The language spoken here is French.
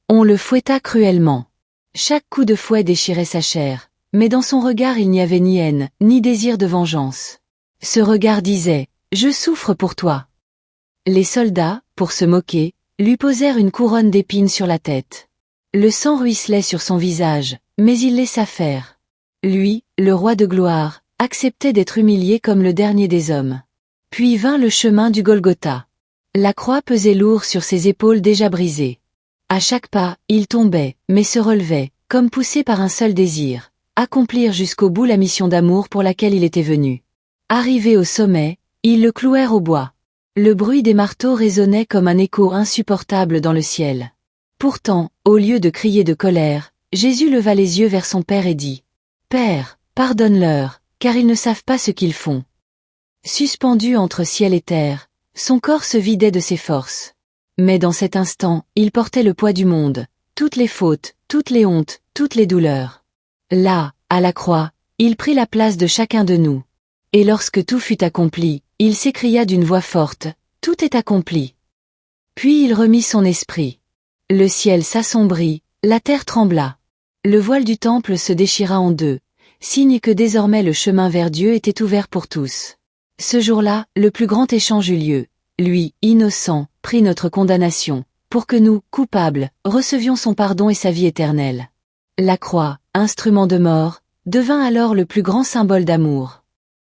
On le fouetta cruellement. Chaque coup de fouet déchirait sa chair, mais dans son regard il n'y avait ni haine, ni désir de vengeance. Ce regard disait « Je souffre pour toi ». Les soldats, pour se moquer, lui posèrent une couronne d'épines sur la tête. Le sang ruisselait sur son visage, mais il laissa faire. Lui, le roi de gloire, acceptait d'être humilié comme le dernier des hommes. Puis vint le chemin du Golgotha. La croix pesait lourd sur ses épaules déjà brisées. À chaque pas, il tombait, mais se relevait, comme poussé par un seul désir, accomplir jusqu'au bout la mission d'amour pour laquelle il était venu. Arrivé au sommet, ils le clouèrent au bois. Le bruit des marteaux résonnait comme un écho insupportable dans le ciel. Pourtant, au lieu de crier de colère, Jésus leva les yeux vers son Père et dit « Père, pardonne-leur, car ils ne savent pas ce qu'ils font. » Suspendu entre ciel et terre, son corps se vidait de ses forces. Mais dans cet instant, il portait le poids du monde, toutes les fautes, toutes les hontes, toutes les douleurs. Là, à la croix, il prit la place de chacun de nous. Et lorsque tout fut accompli, il s'écria d'une voix forte, « Tout est accompli. » Puis il remit son esprit. Le ciel s'assombrit, la terre trembla. Le voile du temple se déchira en deux, signe que désormais le chemin vers Dieu était ouvert pour tous. Ce jour-là, le plus grand échange eut lieu. Lui, innocent, prit notre condamnation, pour que nous, coupables, recevions son pardon et sa vie éternelle. La croix, instrument de mort, devint alors le plus grand symbole d'amour.